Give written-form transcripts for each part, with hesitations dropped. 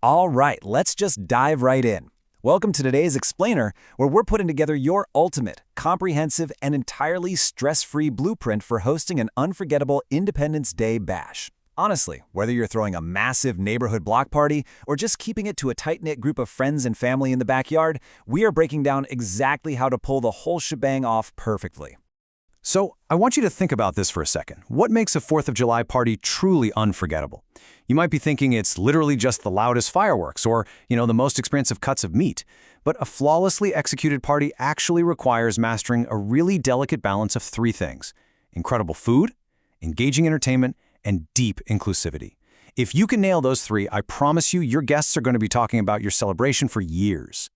All right, let's just dive right in. Welcome to today's Explainer, where we're putting together your ultimate, comprehensive, and entirely stress-free blueprint for hosting an unforgettable Independence Day bash. Honestly, whether you're throwing a massive neighborhood block party or just keeping it to a tight-knit group of friends and family in the backyard, we are breaking down exactly how to pull the whole shebang off perfectly. So, I want you to think about this for a second. What makes a 4th of July party truly unforgettable? You might be thinking it's literally just the loudest fireworks or, the most expensive cuts of meat. But a flawlessly executed party actually requires mastering a really delicate balance of 3 things: incredible food, engaging entertainment, and deep inclusivity. If you can nail those 3, I promise you your guests are going to be talking about your celebration for years.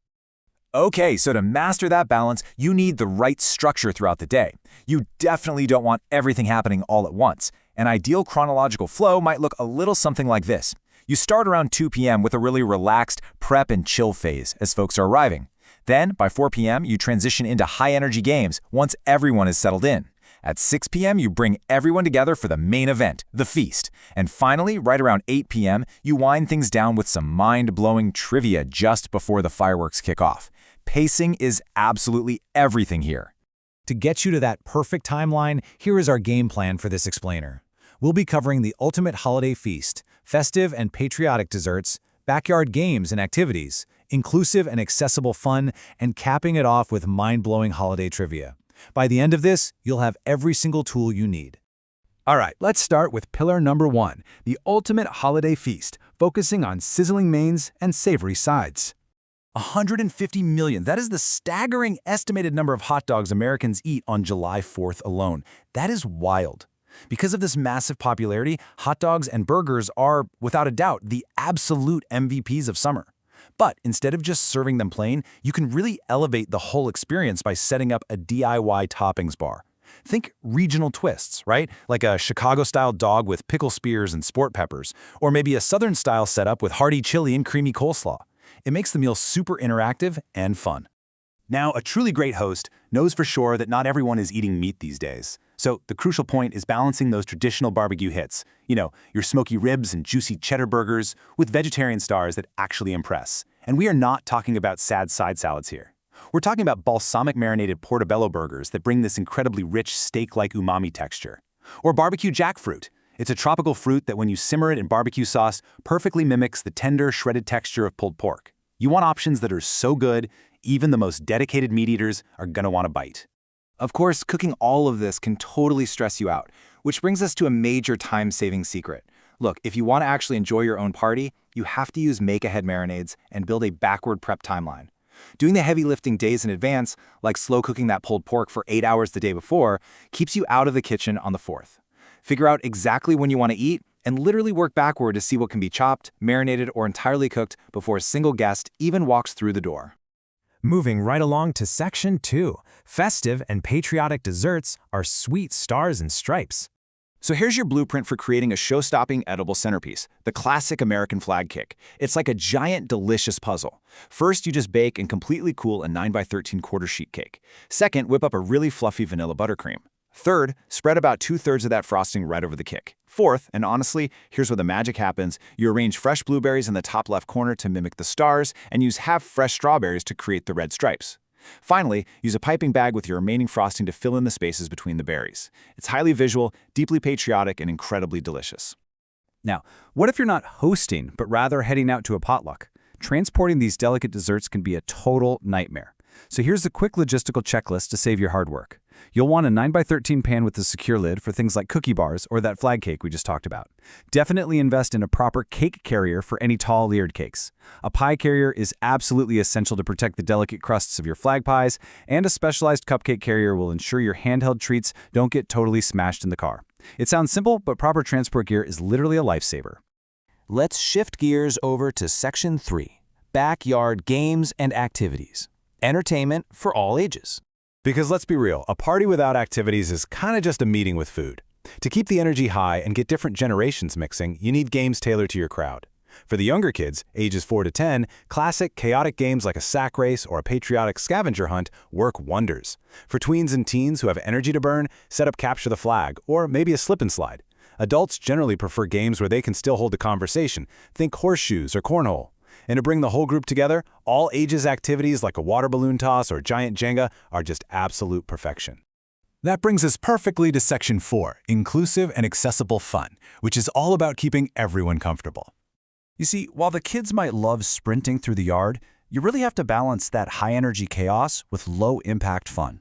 Okay, so to master that balance, you need the right structure throughout the day. You definitely don't want everything happening all at once. An ideal chronological flow might look a little something like this. You start around 2 p.m. with a really relaxed prep and chill phase as folks are arriving. Then, by 4 p.m., you transition into high-energy games once everyone is settled in. At 6 p.m., you bring everyone together for the main event, the feast. And finally, right around 8 p.m., you wind things down with some mind-blowing trivia just before the fireworks kick off. Pacing is absolutely everything here. To get you to that perfect timeline, here is our game plan for this explainer. We'll be covering the ultimate holiday feast, festive and patriotic desserts, backyard games and activities, inclusive and accessible fun, and capping it off with mind-blowing holiday trivia. By the end of this, you'll have every single tool you need. All right, let's start with pillar number 1, the ultimate holiday feast, focusing on sizzling mains and savory sides. 150 million. That is the staggering estimated number of hot dogs Americans eat on July 4th alone. That is wild. Because of this massive popularity, hot dogs and burgers are, without a doubt, the absolute MVPs of summer. But instead of just serving them plain, you can really elevate the whole experience by setting up a DIY toppings bar. Think regional twists, right? Like a Chicago-style dog with pickle spears and sport peppers, or maybe a Southern-style setup with hearty chili and creamy coleslaw. It makes the meal super interactive and fun. Now, a truly great host knows for sure that not everyone is eating meat these days. So the crucial point is balancing those traditional barbecue hits, your smoky ribs and juicy cheddar burgers, with vegetarian stars that actually impress. And we are not talking about sad side salads here. We're talking about balsamic marinated portobello burgers that bring this incredibly rich steak-like umami texture. Or barbecue jackfruit. It's a tropical fruit that when you simmer it in barbecue sauce, perfectly mimics the tender, shredded texture of pulled pork. You want options that are so good, even the most dedicated meat eaters are gonna want to bite. Of course, cooking all of this can totally stress you out, which brings us to a major time-saving secret. Look, if you want to actually enjoy your own party, you have to use make-ahead marinades and build a backward prep timeline. Doing the heavy lifting days in advance, like slow cooking that pulled pork for 8 hours the day before, keeps you out of the kitchen on the 4th. Figure out exactly when you want to eat and literally work backward to see what can be chopped, marinated, or entirely cooked before a single guest even walks through the door. Moving right along to section 2, festive and patriotic desserts are sweet stars and stripes. So here's your blueprint for creating a show-stopping edible centerpiece, the classic American flag cake. It's like a giant, delicious puzzle. First, you just bake and completely cool a 9x13 quarter sheet cake. Second, whip up a really fluffy vanilla buttercream. Third, spread about 2/3 of that frosting right over the cake. Fourth, and honestly, here's where the magic happens, you arrange fresh blueberries in the top left corner to mimic the stars and use half fresh strawberries to create the red stripes. Finally, use a piping bag with your remaining frosting to fill in the spaces between the berries. It's highly visual, deeply patriotic, and incredibly delicious. Now, what if you're not hosting, but rather heading out to a potluck? Transporting these delicate desserts can be a total nightmare. So here's a quick logistical checklist to save your hard work. You'll want a 9x13 pan with a secure lid for things like cookie bars or that flag cake we just talked about. Definitely invest in a proper cake carrier for any tall layered cakes. A pie carrier is absolutely essential to protect the delicate crusts of your flag pies, and a specialized cupcake carrier will ensure your handheld treats don't get totally smashed in the car. It sounds simple, but proper transport gear is literally a lifesaver. Let's shift gears over to section 3, backyard games and activities. Entertainment for all ages. Because let's be real, a party without activities is kind of just a meeting with food. To keep the energy high and get different generations mixing, you need games tailored to your crowd. For the younger kids, ages 4 to 10, classic, chaotic games like a sack race or a patriotic scavenger hunt work wonders. For tweens and teens who have energy to burn, set up Capture the Flag or maybe a slip and slide. Adults generally prefer games where they can still hold a conversation. Think horseshoes or cornhole. And to bring the whole group together, all ages activities like a water balloon toss or giant Jenga are just absolute perfection. That brings us perfectly to Section 4, Inclusive and Accessible Fun, which is all about keeping everyone comfortable. You see, while the kids might love sprinting through the yard, you really have to balance that high-energy chaos with low-impact fun.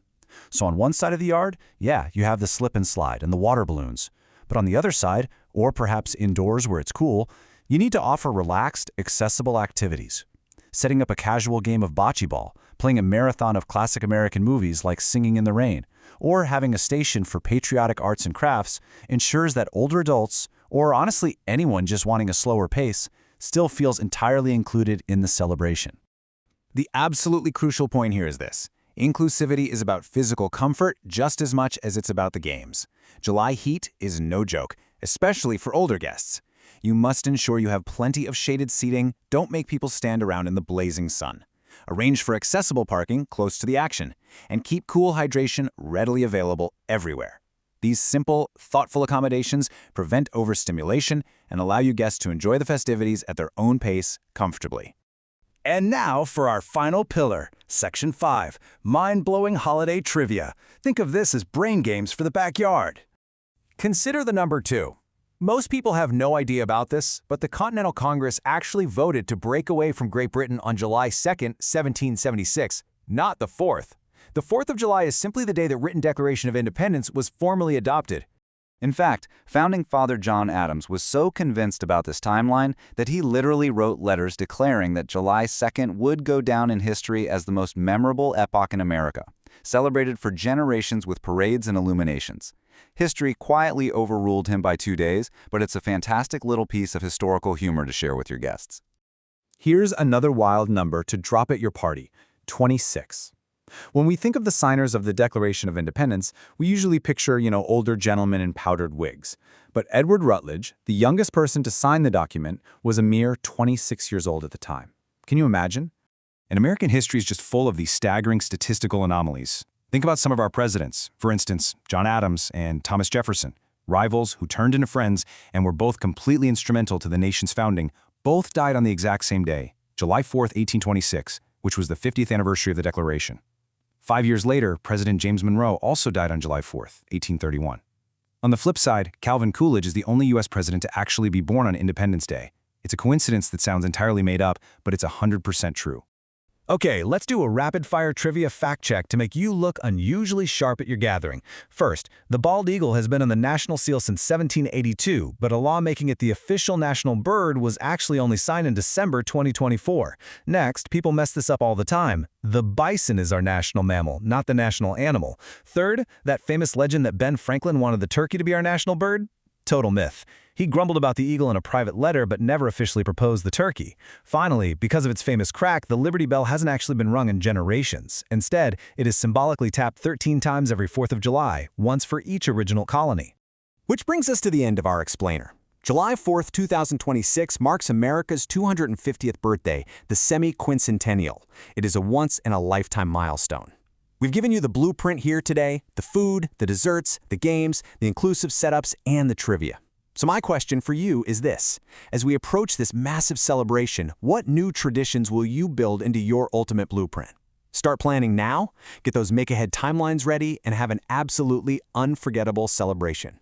So on one side of the yard, yeah, you have the slip and slide and the water balloons. But on the other side, or perhaps indoors where it's cool, you need to offer relaxed, accessible activities. Setting up a casual game of bocce ball, playing a marathon of classic American movies like Singing in the Rain, or having a station for patriotic arts and crafts ensures that older adults, or honestly anyone just wanting a slower pace, still feels entirely included in the celebration. The absolutely crucial point here is this. Inclusivity is about physical comfort just as much as it's about the games. July heat is no joke, especially for older guests. You must ensure you have plenty of shaded seating, don't make people stand around in the blazing sun. Arrange for accessible parking close to the action, and keep cool hydration readily available everywhere. These simple, thoughtful accommodations prevent overstimulation and allow you guests to enjoy the festivities at their own pace comfortably. And now for our final pillar, Section 5, Mind-Blowing Holiday Trivia. Think of this as brain games for the backyard. Consider the number 2. Most people have no idea about this, but the Continental Congress actually voted to break away from Great Britain on July 2, 1776, not the 4th. The 4th of July is simply the day the written Declaration of Independence was formally adopted. In fact, founding father John Adams was so convinced about this timeline that he literally wrote letters declaring that July 2nd would go down in history as the most memorable epoch in America, celebrated for generations with parades and illuminations. History quietly overruled him by 2 days, but it's a fantastic little piece of historical humor to share with your guests. Here's another wild number to drop at your party, 26. When we think of the signers of the Declaration of Independence, we usually picture, older gentlemen in powdered wigs. But Edward Rutledge, the youngest person to sign the document, was a mere 26 years old at the time. Can you imagine? And American history is just full of these staggering statistical anomalies. Think about some of our presidents, for instance, John Adams and Thomas Jefferson, rivals who turned into friends and were both completely instrumental to the nation's founding. Both died on the exact same day, July 4, 1826, which was the 50th anniversary of the Declaration. 5 years later, President James Monroe also died on July 4, 1831. On the flip side, Calvin Coolidge is the only U.S. president to actually be born on Independence Day. It's a coincidence that sounds entirely made up, but it's 100% true. Okay, let's do a rapid-fire trivia fact check to make you look unusually sharp at your gathering. First, the bald eagle has been on the national seal since 1782, but a law making it the official national bird was actually only signed in December 2024. Next, people mess this up all the time. The bison is our national mammal, not the national animal. Third, that famous legend that Ben Franklin wanted the turkey to be our national bird? Total myth. He grumbled about the eagle in a private letter but never officially proposed the turkey. Finally, because of its famous crack, the Liberty Bell hasn't actually been rung in generations. Instead, it is symbolically tapped 13 times every 4th of July, once for each original colony. Which brings us to the end of our explainer. July 4th, 2026 marks America's 250th birthday, the semi-quincentennial. It is a once-in-a-lifetime milestone. We've given you the blueprint here today, the food, the desserts, the games, the inclusive setups, and the trivia. So my question for you is this. As we approach this massive celebration, what new traditions will you build into your ultimate blueprint? Start planning now, get those make-ahead timelines ready, and have an absolutely unforgettable celebration.